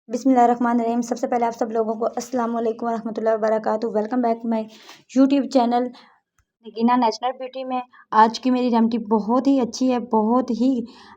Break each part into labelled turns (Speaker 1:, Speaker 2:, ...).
Speaker 1: बिस्मिल्लाहिर्रहमानिर्रहीम। सबसे पहले आप सब लोगों को अस्सलाम वालेकुम वरहमतुल्लाहि वबरकातुहू। Welcome back my YouTube channel Nagina natural beauty में। आज की मेरी रेमेडी बहुत ही अच्छी है, बहुत ही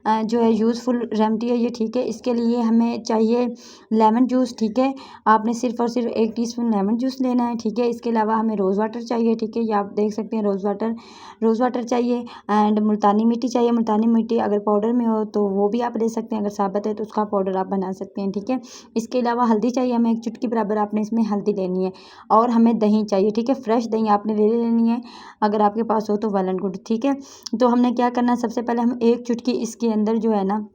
Speaker 1: जो है यूज़फुल रेमेडी है ये, ठीक है। इसके लिए हमें चाहिए लेमन जूस, ठीक है। आपने सिर्फ़ और सिर्फ 1 टीस्पून लेमन जूस लेना है, ठीक है। इसके अलावा हमें रोज़ वाटर चाहिए, ठीक है। ये आप देख सकते हैं रोज़ वाटर चाहिए एंड मुल्तानी मिट्टी चाहिए। मुल्तानी मिट्टी अगर पाउडर में हो तो वो भी आप ले सकते हैं, अगर साबुत है तो उसका पाउडर आप बना सकते हैं, ठीक है। इसके अलावा हल्दी चाहिए हमें, 1 चुटकी बराबर आपने इसमें हल्दी लेनी है। और हमें दही चाहिए, ठीक है। फ्रेश दही आपने ले लेनी है, अगर आपके पास हो तो वेल एंड गुड, ठीक है। तो हमने क्या करना है, सबसे पहले हम 1 चुटकी इसके अंदर जो है ना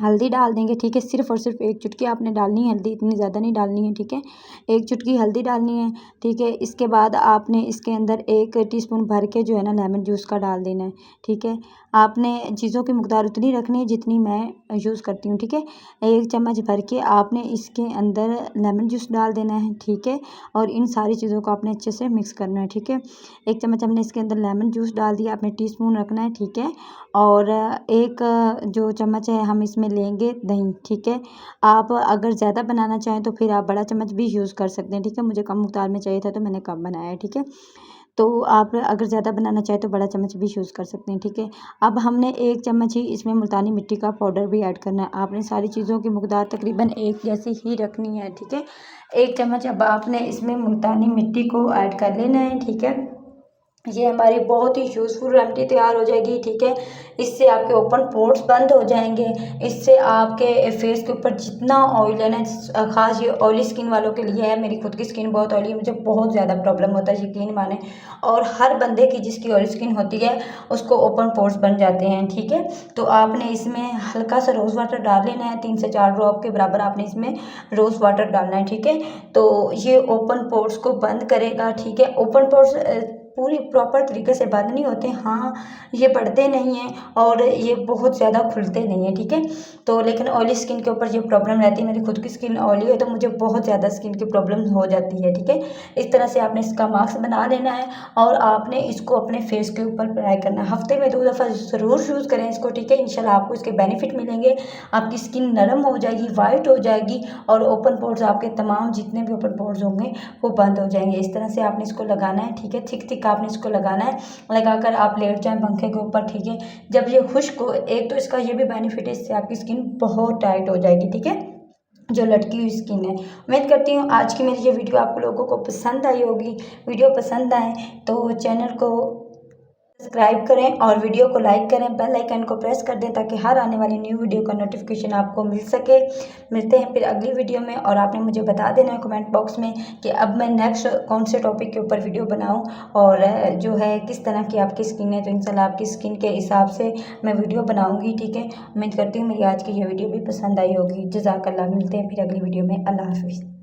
Speaker 1: हल्दी डाल देंगे, ठीक है। सिर्फ़ और सिर्फ 1 चुटकी आपने डालनी है हल्दी, इतनी ज़्यादा नहीं डालनी है, ठीक है। 1 चुटकी हल्दी डालनी है, ठीक है। इसके बाद आपने इसके अंदर 1 टीस्पून भर के जो है ना लेमन जूस का डाल देना है, ठीक है। आपने चीज़ों की मकदार उतनी रखनी है जितनी मैं यूज़ करती हूँ, ठीक है। 1 चम्मच भर के आपने इसके अंदर लेमन जूस डाल देना है, ठीक है। और इन सारी चीज़ों को आपने अच्छे से मिक्स करना है, ठीक है। 1 चम्मच हमने इसके अंदर लेमन जूस डाल दिया, आपने टीस्पून रखना है, ठीक है। और 1 जो चम्मच है हम इसमें लेंगे दही, ठीक है। आप अगर ज़्यादा बनाना चाहें तो फिर आप बड़ा चम्मच भी यूज़ कर सकते हैं, ठीक है। मुझे कम मकदार में चाहिए था तो मैंने कम बनाया है, ठीक है। तो आप अगर ज़्यादा बनाना चाहें तो बड़ा चम्मच भी यूज़ कर सकते हैं, ठीक है। अब हमने 1 चम्मच ही इसमें मुल्तानी मिट्टी का पाउडर भी ऐड करना है। आपने सारी चीज़ों की मकदार तकरीबन एक जैसी ही रखनी है, ठीक है। 1 चम्मच अब आपने इसमें मुल्तानी मिट्टी को ऐड कर लेना है, ठीक है। ये हमारी बहुत ही यूज़फुल रेमेडी तैयार हो जाएगी, ठीक है। इससे आपके ओपन पोर्स बंद हो जाएंगे। इससे आपके फेस के ऊपर जितना ऑयल है ना, ख़ास ये ऑयली स्किन वालों के लिए है। मेरी खुद की स्किन बहुत ऑयली है, मुझे बहुत ज़्यादा प्रॉब्लम होता है, यकीन माने। और हर बंदे की जिसकी ऑयली स्किन होती है उसको ओपन पोर्स बन जाते हैं, ठीक है। तो आपने इसमें हल्का सा रोज़ वाटर डाल लेना है, 3 से 4 ड्रॉप के बराबर आपने इसमें रोज़ वाटर डालना है, ठीक है। तो ये ओपन पोर्स को बंद करेगा, ठीक है। ओपन पोर्स पूरी प्रॉपर तरीके से बंद नहीं होते, हाँ, ये बढ़ते नहीं हैं और ये बहुत ज़्यादा खुलते नहीं हैं, ठीक है। तो लेकिन ऑयली स्किन के ऊपर ये प्रॉब्लम रहती है। मेरी खुद की स्किन ऑयली है तो मुझे बहुत ज़्यादा स्किन की प्रॉब्लम हो जाती है, ठीक है। इस तरह से आपने इसका मास्क बना लेना है और आपने इसको अपने फेस के ऊपर अप्लाई करना है। हफ्ते में 2 दफ़ा ज़रूर यूज़ करें इसको, ठीक है। इंशाल्लाह आपको इसके बेनिफिट मिलेंगे। आपकी स्किन नरम हो जाएगी, वाइट हो जाएगी और ओपन पोर्स आपके तमाम जितने भी ओपन पोर्स होंगे वो बंद हो जाएंगे। इस तरह से आपने इसको लगाना है, ठीक है। थिक थिक आपने इसको लगाना है, लगाकर आप लेट जाएं पंखे के ऊपर, ठीक है। जब ये खुश्क हो, एक तो इसका ये भी बेनिफिट है, इससे आपकी स्किन बहुत टाइट हो जाएगी, ठीक है, जो लटकी हुई स्किन है। उम्मीद करती हूँ आज की मेरी ये वीडियो आप लोगों को पसंद आई होगी। वीडियो पसंद आए तो चैनल को सब्सक्राइब करें और वीडियो को लाइक करें, बेल आइकन को प्रेस कर दें ताकि हर आने वाली न्यू वीडियो का नोटिफिकेशन आपको मिल सके। मिलते हैं फिर अगली वीडियो में और आपने मुझे बता देना है कमेंट बॉक्स में कि अब मैं नेक्स्ट कौन से टॉपिक के ऊपर वीडियो बनाऊं और जो है किस तरह की आपकी स्किन है, तो इंशाल्लाह आपकी स्किन के हिसाब से मैं वीडियो बनाऊँगी, ठीक है। उम्मीद करती हूँ मेरी आज की ये वीडियो भी पसंद आई होगी। जज़ाकल्लाह। मिलते हैं फिर अगली वीडियो में। अल्लाह हाफ़िज़।